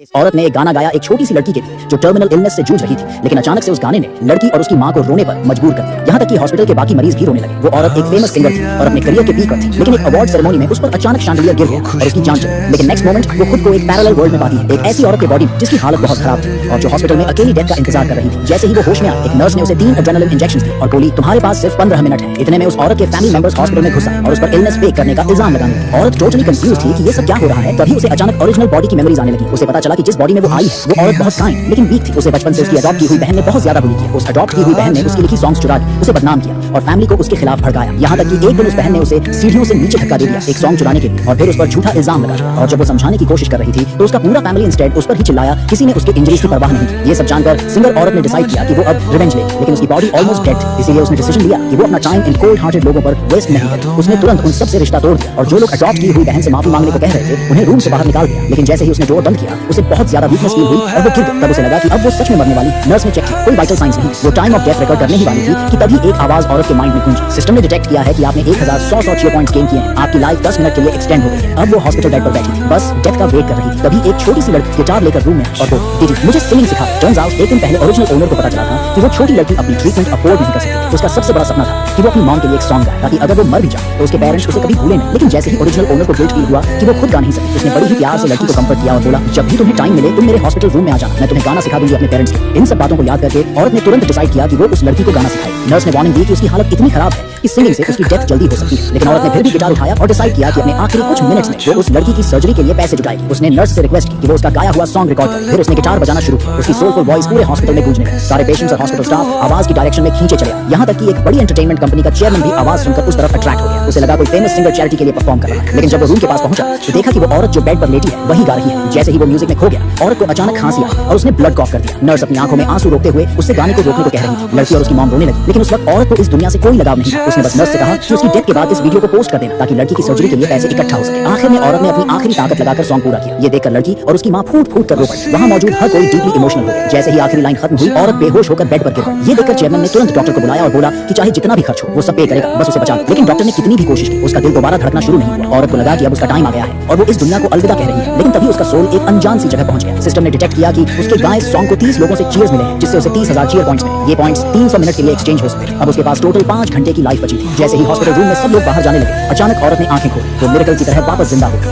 इस औरत ने एक गाना गाया एक छोटी सी लड़की के लिए जो टर्मिनल इलनेस से जूझ रही थी, लेकिन अचानक से उस गाने ने लड़की और उसकी मां को रोने पर मजबूर कर दिया। यहाँ तक कि हॉस्पिटल के बाकी मरीज भी रोने लगे। वो औरत एक फेमस सिंगर थी और अपने करियर के पीक पर थी, लेकिन एक अवार्ड सेरेमनी में उस पर अचानक शैंडलियर गिर गया और उसकी जान चली। लेकिन नेक्स्ट मोमेंट वो खुद को एक पैरेलल वर्ल्ड में पाती है, एक ऐसी औरत के बॉडी जिसकी हालत बहुत खराब थी और जो हॉस्पिटल में अकेली डेथ का इंतजार कर रही थी। जैसे ही वो होश में आई, एक नर्स ने उसे 3 एड्रेनालिन इंजेक्शन दी और बोली, तुम्हारे पास सिर्फ 15 मिनट है। इतने में उस औरत के फैमिली मेंबर्स हॉस्पिटल में घुस आए और उस पर इलनेस फेक करने का इल्जाम लगाने लगे। औरत टोटली कंफ्यूज थी कि ये सब क्या हो रहा है। तभी उसे अचानक ओरिजिनल बॉडी की मेमोरीज आने लगी। उसे पता चला कि जिस बॉडी में वो आई है वो औरत बहुत काइंड लेकिन वीक थी। उसे बचपन से उसकी अडॉप्ट की हुई बहन ने बहुत ज्यादा बुली किया। उस अडॉप्ट की हुई बहन ने उसकी लिखी सॉन्ग्स चुरा ली, उसे बदनाम किया और फैमिली को उसके खिलाफ भड़काया। यहाँ तक कि एक दिन उस बहन ने उसे सीढ़ियों से नीचे धक्का दे दिया एक सॉन्ग चुराने के लिए और फिर उस पर झूठा इल्जाम लगा। और जब वो समझाने की कोशिश कर रही थी तो उसका पूरा फैमिली इंस्टेड उस पर ही चिल्लाया। किसी ने उसके इंजरीज की परवाह नहीं की। ये सब जानकर सिंगर औरत ने डिसाइड किया कि वो अब रिवेंज ले, लेकिन उसकी बॉडी ऑलमोस्ट डेड थी। इसीलिए उसने डिसीजन लिया कि वो अपना टाइम इन कोल्ड हार्टेड लोगों पर वेस्ट नहीं करे। उसने तुरंत उन सबसे रिश्ता तोड़ दिया और जो लोग अडॉप्ट की हुई बहन से माफी मांगने को कह रहे थे उन्हें रूम से बाहर निकाल दिया। लेकिन जैसे ही उसने डोर बंद किया उसे बहुत ज्यादा वीकनेस फील हुई और वो गिर गई। तब उसे लगा कि अब वो सच में मरने वाली। नर्स ने चेक किया, कोई वाइटल साइंस नहीं। वो टाइम ऑफ डेथ रिकॉर्ड करने ही वाली थी कि तभी एक आवाज औरत के माइंड में गूंजी। सिस्टम ने डिटेक्ट किया है कि आपने 1100 cheer पॉइंट्स गेन किए हैं। आपकी लाइफ 10 मिनट के लिए एक्सटेंड हो गई है। अब वो हॉस्पिटल बेड पर बैठी थी, बस डेथ का वेट कर रही थी। तभी एक छोटी सी लड़की गिटार लेकर रूम में और वो दीदी मुझे सिंगिंग सिखा। टर्न्स आउट एक दिन पहले ओरिजिनल ओनर को पता चला था कि वो छोटी लड़की अपनी ट्रीटमेंट अफोर्ड नहीं कर सकती। उसका सबसे बड़ा सपना था कि वो अपनी मॉम के लिए एक सॉन्ग गाए ताकि अगर वो मर भी जाए तो उसके पेरेंट्स उसे कभी भूले नहीं। लेकिन जैसे ही ओरिजिनल ओनर को गिल्ट फील हुआ कि वो खुद गा नहीं सकती, उसने बड़ी ही प्यार से लड़की को कंफर्ट किया और बोला, जब भी तुम्हें टाइम मिले तुम मेरे हॉस्पिटल रूम में आ जाना, मैं तुम्हें गाना सिखा दूंगी अपने पेरेंट्स को। इन सब बातों को याद करके औरत ने तुरंत डिसाइड किया कि वो उस लड़की को गाना सिखाए। नर्स ने वार्निंग दी कि उसकी हालत इतनी खराब है कि सिंगिंग से उसकी डेथ जल्दी हो सकती है। लेकिन औरत ने फिर भी गिटार उठाया और डिसाइड किया कि अपने आखिरी कुछ मिनट्स में वो उस लड़की की सर्जरी के लिए पैसे जुटाएगी। उसने नर्स से रिक्वेस्ट की कि वो उसका गाया हुआ सॉन्ग रिकॉर्ड करे। फिर उसने गिटार बजाना शुरू किया। उसकी सोलफुल वॉइस पूरे हॉस्पिटल में गूंजने लगी। सारे पेशेंट्स और हॉस्पिटल स्टाफ आवाज की डायरेक्शन में खींचे चले। यहाँ तक कि एक बड़ी एंटरटेनमेंट कंपनी का चेयरमैन भी आवाज सुनकर उस तरफ अट्रैक्ट हो गया। उसे लगा कोई फेमस सिंगर चैरिटी के लिए परफॉर्म कर रहा है। लेकिन जब वो रूम के पास पहुंचा तो देखा कि वो औरत जो बेड पर लेटी है वही गा रही है। जैसे ही वो म्यूजिक में खो गया औरत को अचानक खांसी आई और उसने ब्लड कॉफ कर दिया। नर्स अपनी आंखों में आंसू रोकते हुए उससे गाने को रोकने को कह रही थी। लड़की और उसकी मॉम रोने लगी, लेकिन उस वक्त औरत को इस दुनिया से कोई लगाव नहीं था। उसने बस नर्स से कहा कि उसकी डेथ के बाद इस वीडियो को पोस्ट कर देना ताकि लड़की की सर्जरी के लिए पैसे इकट्ठा हो सके। आखिर में औरत ने अपनी आखिरी ताकत लगाकर सॉन्ग पूरा किया। ये देखकर लड़की और उसकी मां फूट फूट कर रो पड़ी। वहां मौजूद हर कोई डीपली इमोशनल हो गया। जैसे ही आखिरी लाइन खत्म हुई औरत बेहोश होकर बेड पर गिर गई। ये देखकर चेयरमैन ने तुरंत डॉक्टर को बुलाया और बोला कि चाहे जितना भी खर्च हो वो सब पे करेगा, बस उसे बचा लो। लेकिन डॉक्टर ने कितनी भी कोशिश की उसका दिल दोबारा धड़कना शुरू नहीं हुआ। औरत को लगा कि अब उसका टाइम आ गया है और वो इस दुनिया को अलविदा कह रही है। लेकिन तभी उसका सोल एक अनजान सी जगह पहुंच गया। सिस्टम ने डिटेक्ट किया कि उसके गाए सॉन्ग को 30 लोगों से चीयर्स मिले हैं, जिससे उसे 30,000 चीयर पॉइंट्स मिले। ये पॉइंट्स 300 मिनट के लिए एक्सचेंज हो सकते। अब उसके पास टोटल 5 घंटे की लाइफ बची थी। जैसे ही हॉस्पिटल रूम में सब लोग बाहर जाने लगे अचानक औरत ने आंखें खोली। वो मिरेकल की तरह वापस जिंदा हो गई।